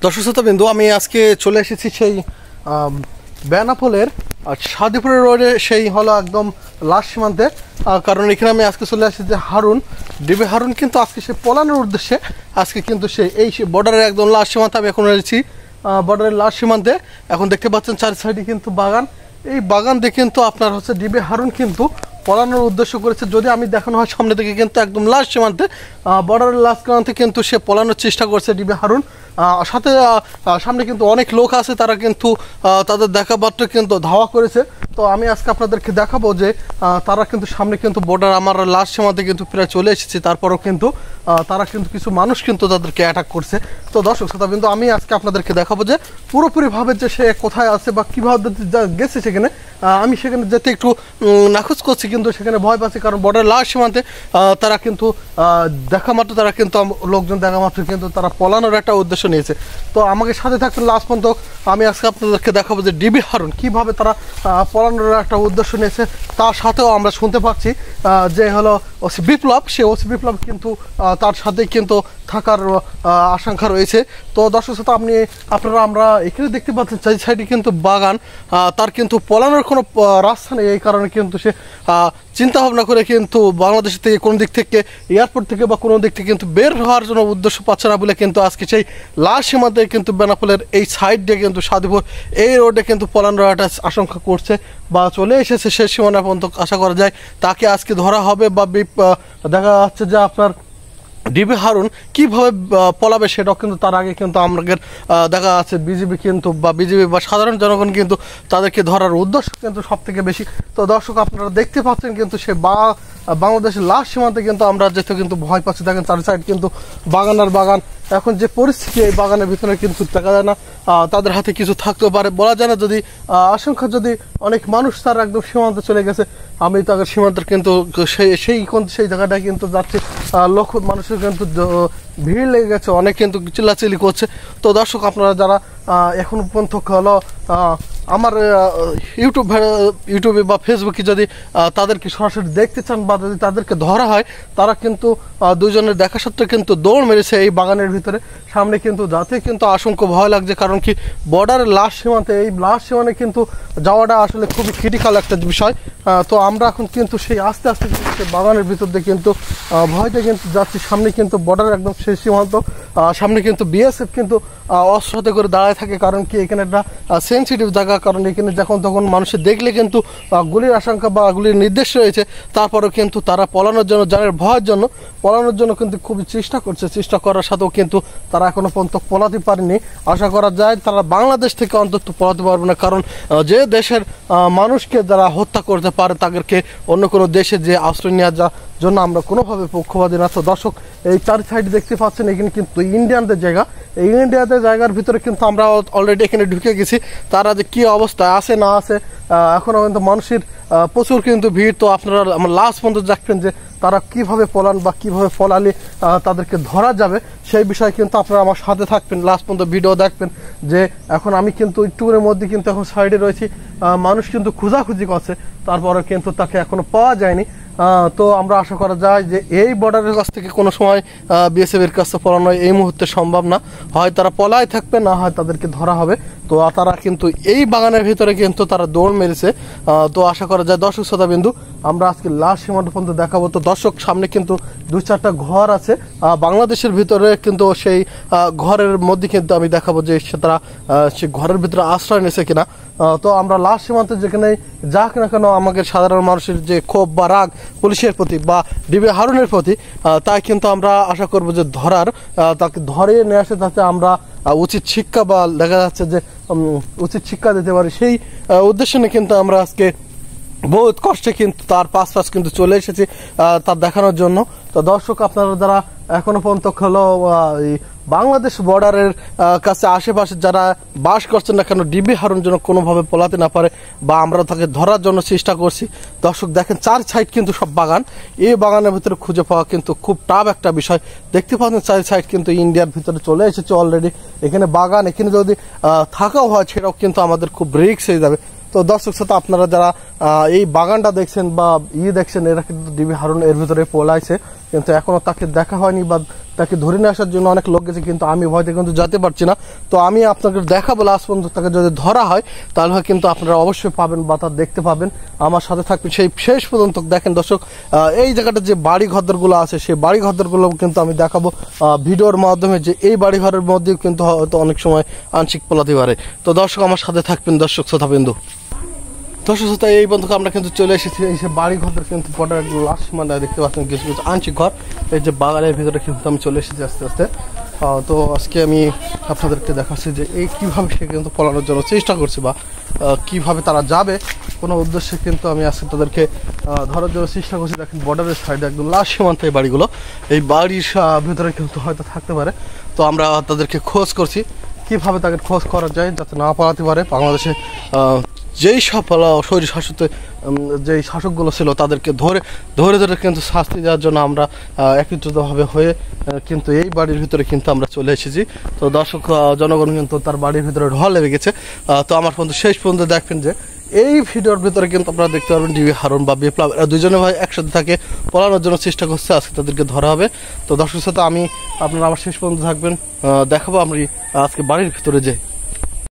দর্শক শ্রোতা বিন্দু, আমি আজকে চলে এসেছি সেই বেনাপোলের সাদিপুরের রোডে, সেই হলো একদম লাস্ট সীমান্তে। কারণ এখানে আমি আজকে চলে আসছি যে হারুন, ডিবি হারুন কিন্তু আজকে সে পলানোর উদ্দেশ্যে আজকে কিন্তু এই বর্ডারের একদম লাস্ট সীমান্তে আমি এখন রয়েছি, বর্ডারের লাস্ট সীমান্তে। এখন দেখতে পাচ্ছেন চার সাইডে কিন্তু বাগান, এই বাগান দিয়ে কিন্তু আপনার হচ্ছে ডিবি হারুন কিন্তু পলানোর উদ্দেশ্য করেছে। যদি আমি দেখানো হয় সামনে থেকে কিন্তু একদম লাস্ট সীমান্তে, বর্ডারের লাস্ট সীমান্তে কিন্তু সে পলানোর চেষ্টা করছে ডিবি হারুন। সাথে সামনে কিন্তু অনেক লোক আছে, তারা কিন্তু তাদের দেখা মাত্র কিন্তু ধাওয়া করেছে। তো আমি আজকে আপনাদেরকে দেখাবো যে তারা কিন্তু সামনে কিন্তু বর্ডার আমার লাস্ট সীমান্তে কিন্তু প্রায় চলে এসেছে, তারপরেও কিন্তু তারা কিন্তু কিছু মানুষ কিন্তু তাদেরকে অ্যাটাক করছে। তো দর্শক শ্রোতা কিন্তু আমি আজকে আপনাদেরকে দেখাবো যে পুরোপুরিভাবে যে সে কোথায় আছে বা কীভাবে গেছে সেখানে। আমি সেখানে যেতে একটু নাখোঁজ করছি, কিন্তু সেখানে ভয় পাচ্ছি, কারণ বর্ডার লাস্ট সীমান্তে তারা কিন্তু দেখা মাত্র তারা কিন্তু লোকজন দেখা মাত্র কিন্তু তারা পলানোর একটা উদ্দেশ্য নিয়েছে। তো আমাকে সাথে থাকবেন লাস্ট পর্যন্ত। আমি আজকে আপনাদেরকে দেখাবো যে ডিবি হারুন কীভাবে তারা পলানোর একটা উদ্দেশ্য নিয়েছে। তার সাথেও আমরা শুনতে পাচ্ছি যে হলো ওসি বিপ্লব, সে ওসি বিপ্লব কিন্তু তার সাথেই কিন্তু থাকার আশঙ্কা রয়েছে। তো দর্শক শ্রোতা আপনারা আমরা এখানে দেখতে পাচ্ছেন চারি সাইডে কিন্তু বাগান, তার কিন্তু পলানোর কোনো রাস্তা নেই। এই কারণে কিন্তু সে চিন্তা ভাবনা করে কিন্তু বাংলাদেশ থেকে কোনো দিক থেকে, এয়ারপোর্ট থেকে বা কোনো দিক থেকে কিন্তু বের হওয়ার জন্য উদ্দেশ্য পাচ্ছে না বলে কিন্তু আজকে সেই লাস্ট সীমান্তে কিন্তু বেনাপোলের এই সাইড দিয়ে কিন্তু সাদিপুর এই রোডে কিন্তু পলানোর একটা আশঙ্কা করছে বা চলে এসেছে শেষ সীমানা পর্যন্ত। আশা করা যায় তাকে আজকে ধরা হবে বা দেখা যাচ্ছে যে আপনার ডিবি হারুন কীভাবে পলাবে সেটাও কিন্তু তার আগে কিন্তু আমাদের দেখা যাচ্ছে বিজেপি কিন্তু বা বিজেপি বা সাধারণ জনগণ কিন্তু তাদেরকে ধরার উদ্দেশ্য কিন্তু সব থেকে বেশি। তো দর্শক আপনারা দেখতে পাচ্ছেন কিন্তু সে বাংলাদেশের লাস্ট সীমান্তে কিন্তু আমরা যেতে কিন্তু ভয় পাচ্ছি। দেখেন চার সাইড কিন্তু বাগান আর বাগান। এখন যে পরিস্থিতি এই বাগানের ভিতরে কিন্তু দেখা যায় না তাদের হাতে কিছু থাকতেও পারে, বলা যায় না। যদি আশঙ্কা যদি অনেক মানুষ তার একদম সীমান্তে চলে গেছে, আমি তাদের সীমান্তের কিন্তু সেই জায়গাটায় কিন্তু যাচ্ছে, লক্ষ মানুষের কিন্তু ভিড় লেগে গেছে, অনেক কিন্তু চিল্লাচিল্লি করছে। তো দর্শক আপনারা যারা এখন পর্যন্ত হলো আমার ইউটিউবে বা ফেসবুকে যদি তাদেরকে সরাসরি দেখতে চান বা যদি তাদেরকে ধরা হয়, তারা কিন্তু দুজনের দেখা সত্ত্বেও কিন্তু দৌড় মেরেছে এই বাগানের ভিতরে। সামনে কিন্তু যাতে কিন্তু আশঙ্কা ভয় লাগছে, কারণ কি বর্ডারের লাস্ট সীমান্তে, এই লাস্ট সীমানে কিন্তু যাওয়াটা আসলে খুবই ক্রিটিক্যাল একটা বিষয়। তো আমরা এখন কিন্তু সেই আস্তে আস্তে বাগানের ভিতর দিয়ে কিন্তু ভয়তে কিন্তু যাচ্ছি। সামনে কিন্তু বর্ডারের একদম শেষ সীমান্ত, সামনে কিন্তু বিএসএফ কিন্তু অস্ত্র হাতে করে দাঁড়ায় থাকে, কারণ কি এখানে একটা সেন্সিটিভ জায়গা, কারণ এখানে যখন তখন মানুষের দেখলে কিন্তু গুলির আশঙ্কা বা গুলির নির্দেশ রয়েছে। তারপরেও কিন্তু তারা পলানোর জন্য, জানের ভয়ের জন্য পলানোর জন্য কিন্তু খুবই চেষ্টা করছে। চেষ্টা করার সাথেও কিন্তু তারা এখনো পর্যন্ত পলাতে পারেনি। আশা করা যায় তারা বাংলাদেশ থেকে অন্তত পলাতে পারবে না, কারণ যে দেশের মানুষকে যারা হত্যা করতে পারে তাদেরকে অন্য কোনো দেশে যে আশ্রয় নেওয়ার জন্য আমরা কোনোভাবে পক্ষপাতী না। তো দর্শক এই চার সাইড দেখতে পাচ্ছেন এখানে কিন্তু ইন্ডিয়ানদের জায়গা, এই ইন্ডিয়াদের জায়গার ভিতরে কিন্তু আমরা অলরেডি এখানে ঢুকে গেছি। তারা যে কী অবস্থায় আছে না আছে, এখনও কিন্তু মানুষের প্রচুর কিন্তু ভিড়। তো আপনারা আমার লাস্ট পর্যন্ত দেখবেন যে তারা কিভাবে পলান বা কিভাবে পলালে তাদেরকে ধরা যাবে, সেই বিষয়ে কিন্তু আপনারা আমার সাথে থাকবেন, লাস্ট পর্যন্ত ভিডিও দেখবেন। যে এখন আমি কিন্তু একটুকুর মধ্যে কিন্তু এখন সাইডে রয়েছি, মানুষ কিন্তু খোঁজাখুঁজি করছে, তারপরে কিন্তু তাকে এখনো পাওয়া যায়নি। তো আমরা আশা করা যায় যে এই বর্ডারের কাছ থেকে কোনো সময় বিএসএফ এর কাছে পলানো এই মুহূর্তে সম্ভব না, হয় তারা পলায় থাকবে, না হয় তাদেরকে ধরা হবে। তো তারা কিন্তু এই বাগানের ভিতরে কিন্তু তারা দৌড় মেরেছে। তো আশা করা যায় দর্শক শ্রোতা বিন্দু আমরা আজকে লাস্ট সীমান্ত পর্যন্ত দেখাবো। তো দর্শক সামনে কিন্তু 2-4টা ঘর আছে বাংলাদেশের ভিতরে, কিন্তু সেই ঘরের মধ্যে কিন্তু আমি দেখাবো যে তারা সে ঘরের ভিতরে আশ্রয় নিয়েছে কিনা। তো আমরা লাস্ট সীমান্তে যেখানে যাক না কেন আমাদের সাধারণ মানুষের যে ক্ষোভ বা রাগ পুলিশের প্রতি বা ডিবি হারুনের প্রতি, তাই কিন্তু আমরা আশা করব যে তাকে ধরে নিয়ে আসে, তাতে আমরা উচিত শিক্ষা বা দেখা যাচ্ছে যে উচিত শিক্ষা দিতে পারি, সেই উদ্দেশ্য নিয়ে কিন্তু আমরা আজকে বহুত কষ্টে কিন্তু তার পাশ কিন্তু চলে এসেছি তার দেখানোর জন্য। তো দর্শক আপনারা যারা এখনো পর্যন্ত হলো বাংলাদেশ বর্ডারের কাছে আশেপাশে যারা বাস করছেন না কেন, ডিবি হারুন যেন কোনোভাবে পলাতে না পারে বা আমরা তাকে ধরার জন্য চেষ্টা করছি। দর্শক দেখেন চার সাইড কিন্তু সব বাগান, এই বাগানের ভিতরে খুঁজে পাওয়া কিন্তু খুব টাফ একটা বিষয়। দেখতে পাচ্ছেন চার সাইড কিন্তু ইন্ডিয়ার ভিতরে চলে এসেছে অলরেডি। এখানে বাগান, এখানে যদি থাকাও হয় সেটাও কিন্তু আমাদের খুব রিস্ক হয়ে যাবে। তো দর্শক শ্রোতা আপনারা যারা এই বাগানটা দেখছেন বা দেখছেন, এরা কিন্তু ডিবি হারুন এর ভিতরে পলাইছে। কিন্তু এখনো তাকে দেখা হয়নি বা তাকে ধরে নিয়ে আসার জন্য অনেক লোক গেছে, কিন্তু আমি ভয়তে কিন্তু যেতে পারছি না। তো আমি আপনাকে দেখাবো লাস্ট পর্যন্ত, তাকে যদি ধরা হয় তাহলে কিন্তু আপনারা অবশ্যই পাবেন বা তা দেখতে পাবেন। আমার সাথে থাকবে সেই শেষ পর্যন্ত। দেখেন দর্শক, এই জায়গাটা যে বাড়ি ঘরদরগুলো আছে সেই বাড়ি ঘরদরগুলো কিন্তু আমি দেখাবো ভিডিওর মাধ্যমে, যে এই বাড়ি ঘরের মধ্যেও কিন্তু হয়তো অনেক সময় আংশিক পলাতে পারে। তো দর্শক আমার সাথে থাকবেন দর্শক শ্রোতাবিন্দু। দর্শক শ্রোতা, এই বন্ধুকে আমরা কিন্তু চলে এসেছি এই যে বাড়ি ঘরের কিন্তু বর্ডার লাস্ট মানে দেখতে পাচ্ছেন কিছু কিছু আংশিক ঘর এই যে বাগানের ভিতরে কিন্তু আমি চলে এসেছি আস্তে আস্তে। তো আজকে আমি আপনাদেরকে দেখাচ্ছি যে এই কীভাবে সে কিন্তু পলানোর জন্য চেষ্টা করছে বা কীভাবে তারা যাবে কোনো উদ্দেশ্যে কিন্তু আমি আজকে তাদেরকে ধরার জন্য চেষ্টা করছি। দেখেন বর্ডারের সাইডে একদম লাস্ট সীমান্ত এই বাড়িগুলো, এই বাড়ির ভিতরে কিন্তু হয়তো থাকতে পারে। তো আমরা তাদেরকে খোঁজ করছি কীভাবে তাকে খোঁজ করা যায় যাতে না পালাতে পারে। বাংলাদেশে যেই সব শরীর শাসিত যেই শাসকগুলো ছিল তাদেরকে ধরে ধরে ধরে কিন্তু শাস্তি দেওয়ার জন্য আমরা একত্রিতভাবে হয়ে কিন্তু এই বাড়ির ভিতরে কিন্তু আমরা চলে এসেছি। তো দর্শক জনগণ কিন্তু তার বাড়ির ভিতরে ঢল লেগে গেছে। তো আমার পর্যন্ত শেষ পর্যন্ত দেখবেন যে এই ভিডিওর ভিতরে কিন্তু আপনারা দেখতে পারবেন ডিবি হারুন বা বিপ্লব দুজনে ভাই একসাথে থাকে পলানোর জন্য চেষ্টা করছে, আজকে তাদেরকে ধরা হবে। তো দর্শক সাথে আমি আপনারা আমার শেষ পর্যন্ত থাকবেন, দেখাবো আমি আজকে বাড়ির ভিতরে যে